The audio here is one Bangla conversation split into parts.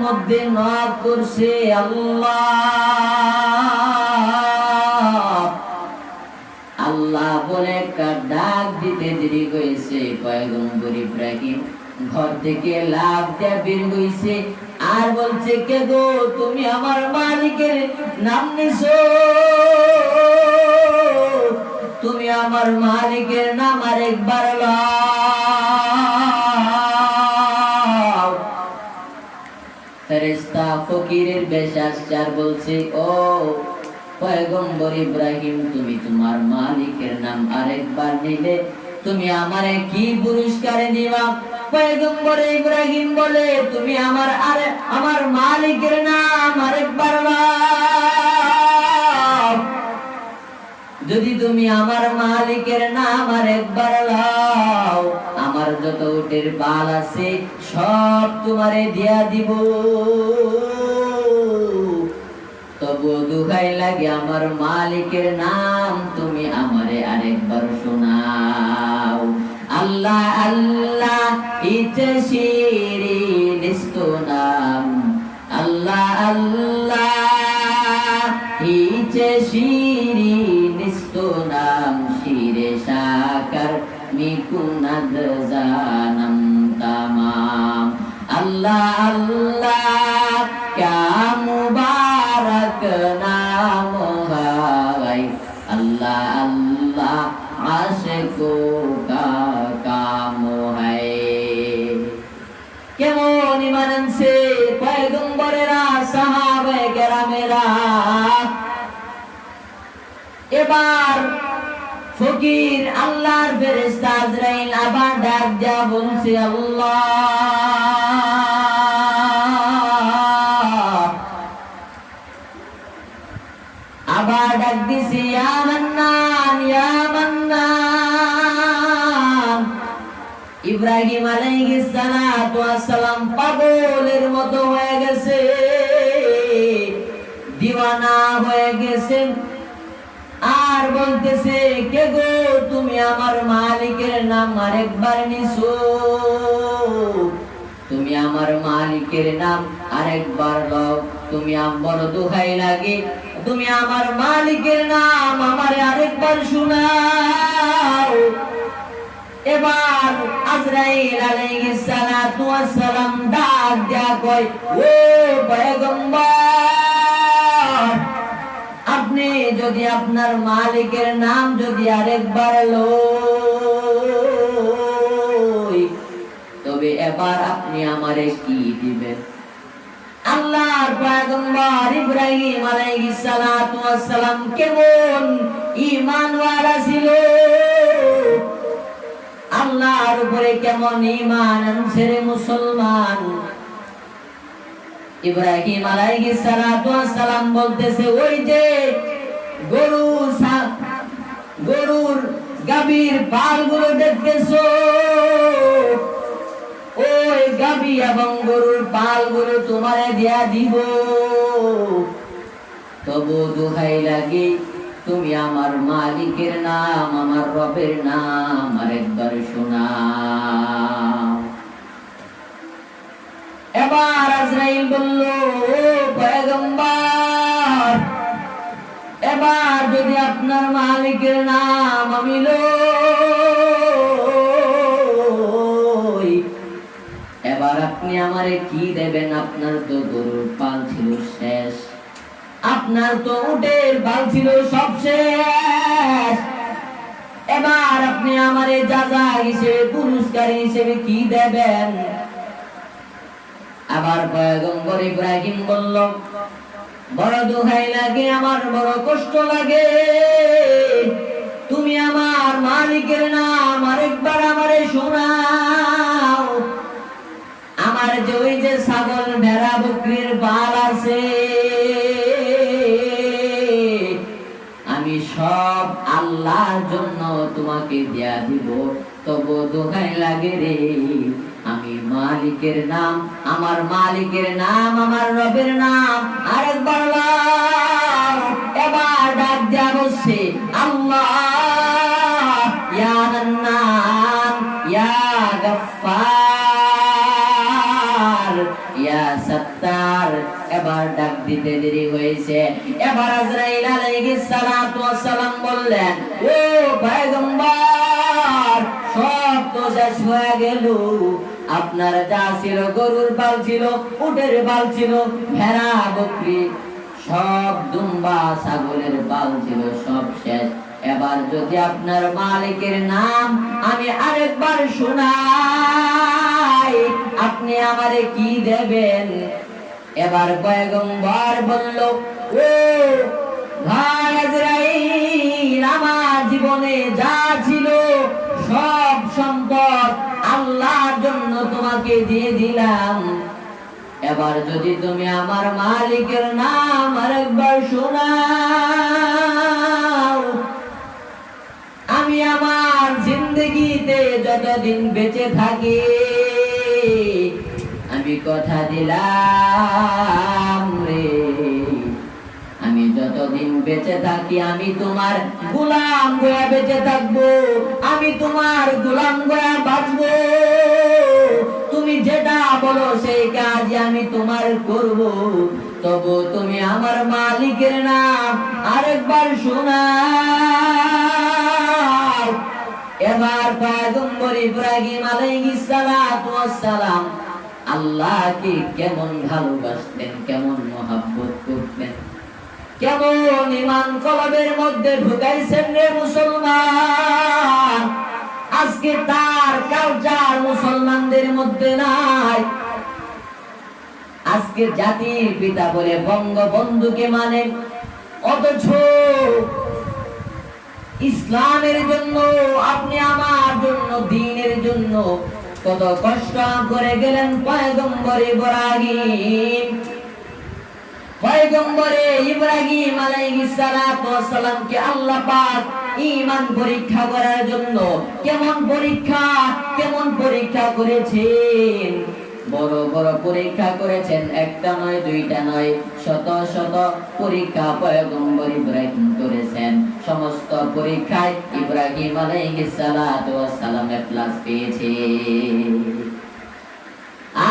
মধ্যে নক করছে আল্লাহ আল্লাহ বলে একটা ডাক দিতে দেরি হয়েছে। পয়গম্বর ইব্রাহিম ঘর থেকে লাফ দিয়ে বের হইছে আর বলছে, কে গো, তুমি আমার মালিকের নাম নিছো? তুমি আমার মালিকের নাম আরেকবার লও। ফেরেশতা ফকিরের বেশ আসছে আর বলছে, ও পয়গম্বর ইব্রাহিম, তুমি তোমার মালিকের নাম আরেকবার নিলে তুমি আমারে কি পুরস্কার দিবা? পয়গম্বর ইব্রাহিম বলে, তুমি আমার মালিকের নাম আরেকবার লও। যদি তুমি আমার মালিকের নাম আরেকবার লও, আমার যত উটের পাল আছে সব তোমারে দিয়া দিব। তবু দুহাই লাগে আমার মালিকের নাম তুমি আমারে আরেকবার শোনাও। আল্লাহ আল্লাহ ইচ্ছে শিরি নিস্তো নাম, আল্লাহ আল্লাহ ইচ্ছে শিরি নিস্তো নাম, শিরে সাকার মিকুনাদ জানাম তামাম। আল্লাহ আল্লাহ ক্যা মুবারক নাম হায়, আল্লাহ আল্লাহ আশিকো কা কাম হায়। কেমন ঈমান আনছে পয়গম্বরেরা, সাহাবায়ে কেরামেরা। এবার ফকির আল্লাহর ফেরেশতা আজরাইল আবার ডাক দিয়া বলছে, আল্লাহ আবার ডাক দিছে, ইয়া মান্নান ইয়া মান্নান। ইব্রাহিম আলাইহিস সালাতু ওয়াস সালাম পাগলের মতো হয়ে গেছে, দিওয়ানা হয়ে গেছে আর বলতেছে, কে গো, তুমি আমার মালিকের নাম আরেকবার নিছো? তুমি আমার মালিকের নাম আরেকবার লও। তুমি আমার দোহাই লাগে, তুমি আমার মালিকের নাম আমারে আরেকবার শোনাও। এবার আজরাইল আলাইহিস সালাতু ওয়াস সালাম ডাক দিয়া কয়, ও পয়গম্বর, আপনি যদি আপনার মালিকের নাম যদি আরেকবার লই, তবে এবার আপনি আমারে কি দিবেন? আল্লাহর পয়গম্বর ইব্রাহিম আলাইহিস সালাতু ওয়াস সালাম কেমন ঈমানওয়ালা ছিল, আল্লাহর উপরে কেমন ঈমান আনছে রে মুসলমান। ইব্রাহিম আলাইহিস সালাতু ওয়াস সালাম বলতেছে, ওই যে গরুর গাভীর পালগুলো দেখতেছো, ওই গাভী এবং গরুর পালগুলো তোমারে দিয়া দিব। তবু দোহাই লাগে, তুমি আমার মালিকের নাম, আমার রবের নাম আরেকবার শোনাও। এবার আজরাইল বলল, ও পয়গম্বর, এবার যদি আপনার মালিকের নাম আমি লই, এবার আপনি আমারে কি দেবেন? আপনার তো গরুর পাল ছিল শেষ, আপনার তো উটের পাল ছিল সব শেষ, এবার আপনি আমারে যাজা হিসেবে, পুরস্কার হিসেবে কি দেবেন? আবার পয়গম্বর ইব্রাহিম বলল, বড় দোহাই লাগে, আমার বড় কষ্ট লাগে, তুমি আমার মালিকের নাম আরেকবার আমারে শোনাও। আমার যে ওই যে ছাগল ভেড়া বকরির পাল আছে, আমি সব আল্লাহর জন্য তোমাকে দেয়া দিব। তবু দোহাই লাগে রে, আমি মালিকের নাম, আমার মালিকের নাম, আমার রবের নাম আরেকবার লও। এবার ডাক দিয়া বলছে, আল্লাহ ইয়া মান্নান ইয়া গফফার ইয়া সাত্তার, এবার ডাক দিতে দেরি হয়েছে। এবার আজরাইল আলাইহিস সালাতু ওয়াস সালাম বললেন, ও পয়গম্বর, সব তো শেষ হয়ে গেল। আপনার যা ছিল, গরুর পাল ছিল, উটের পাল ছিল, ভেড়া বকরি, সব দুম্বা ছাগলের পাল ছিল, সব শেষ। এবার যদি আপনার মালিকের নাম আমি আরেকবার শোনাই, আপনি আমারে কি দেবেন? এবার পয়গম্বর বলল, ও ভাই আজরাইল, আমার জীবনে যা ছিল সব সম্পদ আল্লাহর জন্য তোমাকে দিয়ে দিলাম। এবার যদি তুমি আমার মালিকের নাম আরেকবার শোনাও, আমি আমার জিন্দগিতে যতদিন বেঁচে থাকি, আমি কথা দিলাম রে, আমি যতদিন বেঁচে থাকি আমি তোমার গোলাম হয়ে বেঁচে থাকবো, আমি তোমার গোলাম হয়ে বাঁচবো। তুমি যেটা বলো সেই কাজ আমি তোমার করব। তবু তুমি আমার মালিকের নাম আরেকবার শোনাও। এবার পয়গম্বর ইব্রাহিম আলাইহিস সালাতু ওয়াস সালাম আল্লাহকে কেমন ভালোবাসতেন, কেমন মহব্বত করতেন, কেমন ঈমান কলবের মধ্যে ঢুকাইছেন রে মুসলমান। আজকে তার কালচার মুসলমানদের মধ্যে নাই। আজকে জাতির পিতা বলে বঙ্গবন্ধুকে মানে, অথচ ইসলামের জন্য, আপনি আমার জন্য, দ্বীনের জন্য কত কষ্ট করে গেলেন পয়গম্বর ইব্রাহিম। পয়গম্বরে ইব্রাহিম আলাইহিস সালাতু ওয়াস সালামকে আল্লাহ পাক ঈমান পরীক্ষা করার জন্য কেমন পরীক্ষা করেছেন। বড় বড় পরীক্ষা করেছেন, একটা নয়, দুইটা নয়, শত শত পরীক্ষা পয়গম্বর ইব্রাহিম করেছেন। সমস্ত পরীক্ষায় ইব্রাহিম আলাইহিস সালাতু ওয়াস সালাম প্লাস পেয়েছে।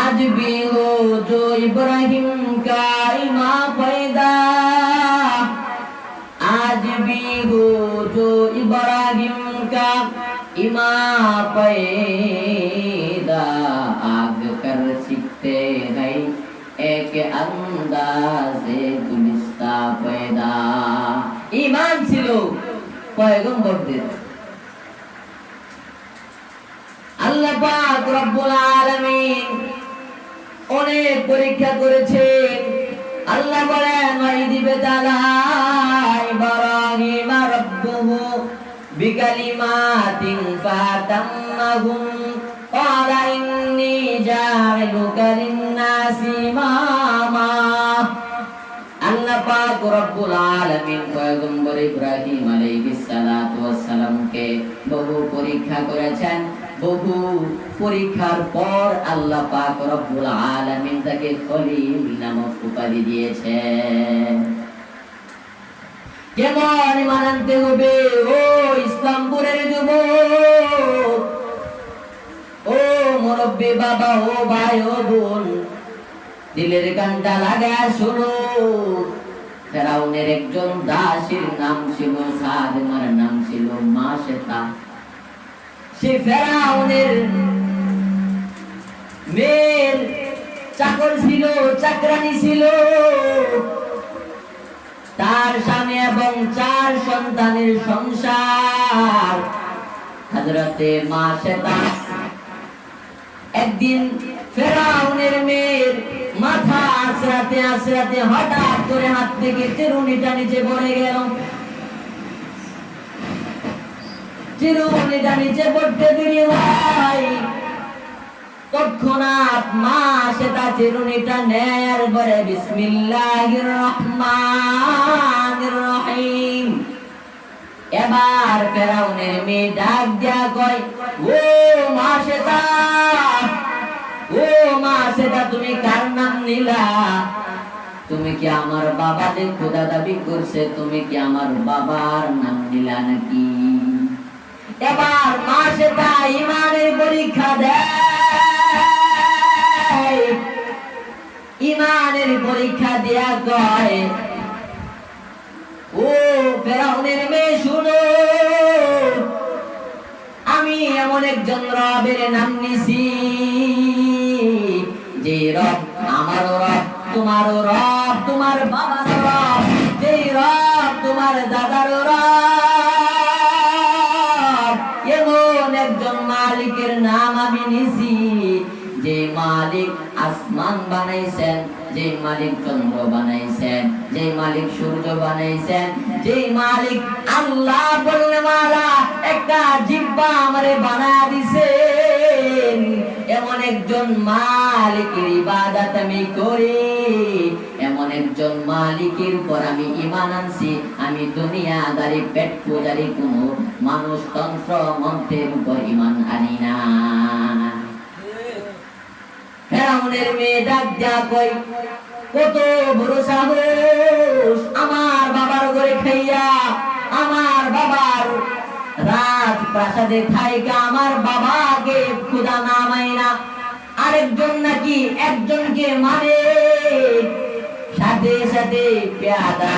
आज भी हो जो इब्राहिम का ईमान पैदा, आज भी हो जो इब्राहिम का ईमान पैदा, आग कर सीखते हैं एक अंदाज़े गुलिस्ता पैदा। ईमान ছিল পয়গম্বরদের। আল্লাহ পাক রব্বুল আলামিন অনেক পরীক্ষা করেছেন। আল্লাহ বলেন, ওয়াইদিবে তাআলা ইব্রাহিম রাব্বুহু বিকালিমাতিন ফাতাম্মাহুম ক্বালা ইন্নী জাইলুকা লিন-নাসি ইমামা। আল্লাহ পাক রব্বুল আলামিন পয়গম্বর ইব্রাহিম আলাইহিস সালাতু ওয়াস সালামকে বহু পরীক্ষা করেছেন। বহু পরীক্ষার পর আল্লাহ পাক রব্বুল আলামিন তাকে খলিল নামক উপাধি দিয়েছেন। কেমন ঈমান আনতে হবে ও ইসলামপুরের যুবক, ও মুরব্বি বাবা, ও ভাই, ও বোন, দিলের কানটা লাগায় শোনো। ফেরাউনের একজন দাসীর নাম ছিল সাদেমার নাম ছিল মাশেতা। সে ফেরাউনের মেয়ের চাকর ছিল, চাকরানী ছিল। তার স্বামী এবং 4 সন্তানের সংসার। হযরতে মাশেতা একদিন ফেরাউনের মেয়ের মাথা আছড়াতে আছড়াতে হঠাৎ করে হাত থেকে চিরুনিটা নিচে পড়ে গেল। চিরুনিটা নিচে পড়তে দেরি হয়, তৎক্ষণাৎ মাশেতা চিরুনিটা নেয়ার পরে বিসমিল্লাহির রহমানির রহিম। এবার ফেরাউনের মেয়ে ডাক দিয়া কয়, ও মাশেতা, ও মাশেতা, তুমি কার নাম নিলা? তুমি কি আমার বাবা যে খোদা দাবি করছে, তুমি কি আমার বাবার নাম নিলা নাকি? এবার মাশেতা ঈমানের পরীক্ষা দেয়। ইমানের পরীক্ষা দেয়া কয়, ও ফেরাউনের মেয়ে শুনো, আমি এমন একজন রবের নাম নিছি, যে রব আমারও রব, তোমারও রব, তোমার বাবারও রব, যে রব তোমার দাদারও রব, এমন একজন মালিকের নাম আমি নিছি, যে মালিক আসমান বানাইছেন, যে মালিক চন্দ্র বানাইছেন, যে মালিক সূর্য বানাইছেন, যে মালিক আল্লাহ বললে মালা একটা জিহ্বা আমারে বানায়া দিছেন, এমন একজন মালিকের ইবাদত আমি করি, এমন একজন মালিকের উপর আমি ঈমান আনছি। আমি দুনিয়াদারি পেট পূজারি কোনো মানুষ তন্ত্র মন্ত্রের উপর ঈমান আনি না। ফেরাউনের মেয়ে ডাক দিয়া কই, কত বড় সাহস, আমার বাবার ঘরে খাইয়া, আমার বাবার রাজ প্রাসাদে খাইকা আমার বাবাকে খোদা নামাই না, আরেকজন নাকি একজনকে মানে। সাথে সাথে পেয়াদা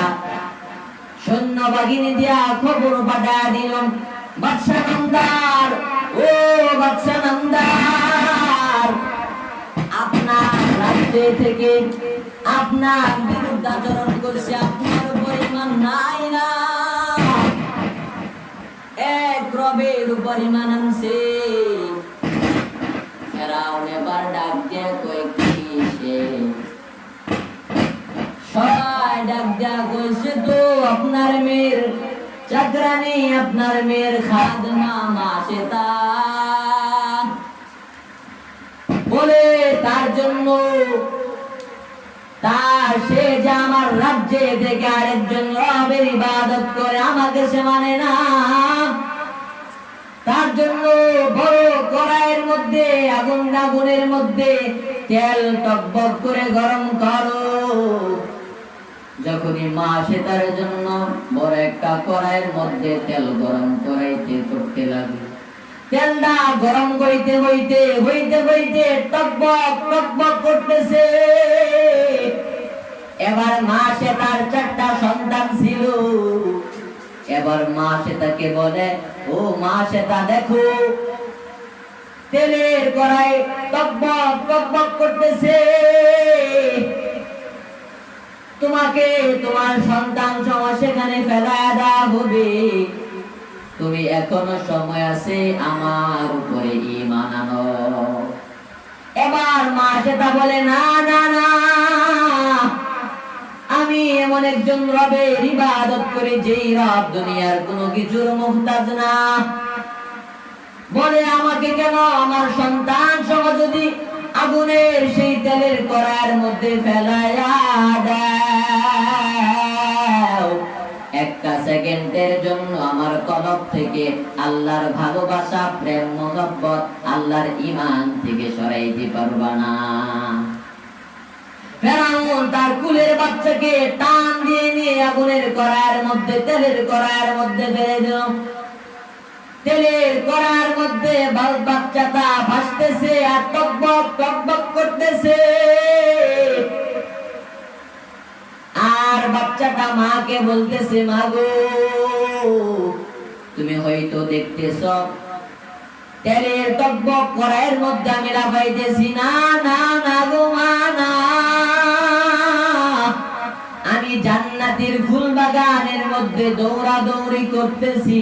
সৈন্যবাহিনী দিয়া খবর পাঠায় দিল, বাদশা নামদার, ও বাদশা নামদার, আপনার রাজ্য থেকে আপনার বিরুদ্ধাচরণ করছে, আপনার উপর ঈমান নাই না, এক রবের উপর ঈমান আনছে। ফেরাউন এবার ডাক দিয়ে কয়, কিসে? সবাই ডাক দিয়া কইছে, তো আপনার মেয়ের চাকরানি, আপনার মেয়ের খাদমা মাসেতা, বলে তার জন্য তার সে যে আমার রাজ্যে থেকে আরেকজন রবের ইবাদত করে, আমাকে সে মানে না, তার জন্য বড় কড়াইয়ের মধ্যে আগুনের মধ্যে তেল টকবক করে গরম করো। যখনই মা সে তার জন্য বড় একটা কড়াইয়ের মধ্যে তেল গরম করতে লাগলো, তেলটা গরম হইতে হইতে হইতে হইতে টকবক টকবক করতেছে। এবার মা সে তার 4টা সন্তান ছিল, এবার মা সে তাকে বলে, ও মা সে তা দেখো, তেলের কড়াই টকবক টকবক করতেছে, তোমাকে তোমার সন্তান সহ সেখানে ফেলায়া দেওয়া হবে, তুমি এখনো সময় আছে আমার উপরে ঈমান আনো। এবার মা সেটা বলে, না না না, আমি এমন একজন রবের ইবাদত করি, যেই রব দুনিয়ার কোনো কিছুর মুহতাজ না, বলে আমাকে কেন আমার সন্তান সহ যদি আগুনের সেই তেলের কড়াইয়ের মধ্যে ফেলায়া দাও, একটা সেকেন্ডের জন্য আমার কলব থেকে আল্লাহর ভালোবাসা, প্রেম, মোহব্বত, আল্লাহর ঈমান থেকে সরাইতে পারবা না। ফেরাউন তার কুলের বাচ্চাকে টান দিয়ে নিয়ে আগুনের কড়াইয়ের মধ্যে, তেলের কড়াইয়ের মধ্যে ফেলে দিল। তেলের কড়াইয়ের মধ্যে বাচ্চাটা ভাসতেছে আর টকবক টকবক করতেছে, আর বাচ্চাটা মাকে বলতেছে, মা গো, তুমি হয়তো দেখতেছ তেলের টকবক কড়াইয়ের মধ্যে আমি লাফাইতেছি, না না না গো মা, না, আমি জান্নাতের ফুল বাগানের মধ্যে দৌড়াদৌড়ি করতেছি,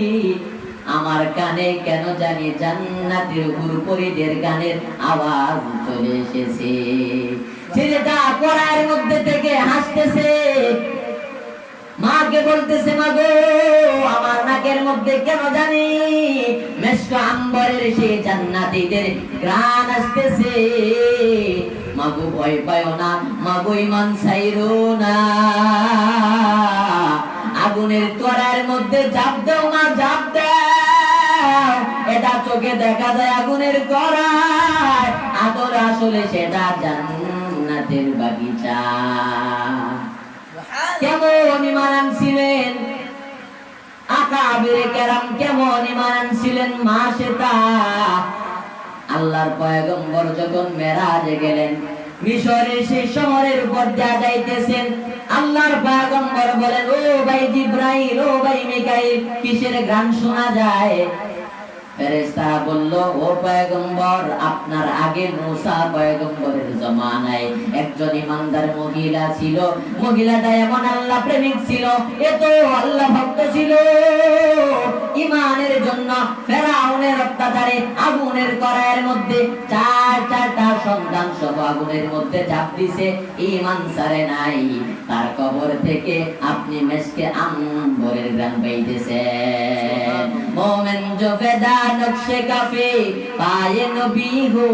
আমার কানে কেন জানি জান্নাতের হুরপরিদের গানের আওয়াজ চলে এসেছে। ছেলেটা কড়াইয়ের মধ্যে থেকে হাসতেছে, মাকে বলতেছে, মা গো, আমার নাকের মধ্যে কেন জানি মেশক আম্বরের সেই জান্নাতীদের ঘ্রাণ আসতেছে। মা গো, ভয় পায় না, মা গো, ঈমান ছাইরো না, আগুনের কড়াইয়ের মধ্যে ঝাঁপ দাও না, ঝাঁপ দাও, এটা চোখে দেখা যায় আগুনের কড়াই, আদর আসলে সেটা জান্নাতের বাগিচা। কেমন ঈমান আনছিলেন আকাবিরে কেরাম, কেমন ঈমান আনছিলেন মা সেতা। আল্লাহর পয়গম্বর যখন মেরাজে গেলেন, মিশরের সেই শহরের উপর যা যাইতেছেন, আল্লাহর পয়গম্বর বলেন, ও ভাই জিব্রাইল, ও ভাই মিকাইল, কিসের গান শোনা যায়? ফেরেশতারা বলল, ও পয়গম্বর, আপনার আগে মুসা পয়গম্বরের জামানায় একজন ইমানদার মহিলা ছিল। মহিলাটা এমন আল্লাহ প্রেমিক ছিল, এত আল্লাহ ভক্ত ছিল, ইমানের জন্য ফেরাউনের অত্যাচারে আগুনের কড়াইয়ের মধ্যে চারটা সন্তান সহ আগুনের মধ্যে চাপ দিছে, ইমান ছাড়ে নাই। তার কবর থেকে আপনি মেসকে আম্বরের গান গাইতেছেন। মোমেন जो फैदा नक्शे काफे पाए नबी हो,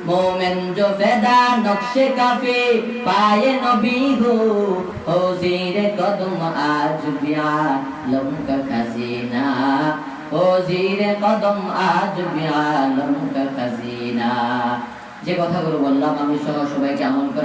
मोमेन जो फैदा नक्शे काफे पाए नबी हो ज़ीरे कदम आज भी आलम का खजीना, हो ज़ीरे कदम आज भी आलम का खजीना। যে কথাগুলো বললাম আমি সবাইকে আমল করে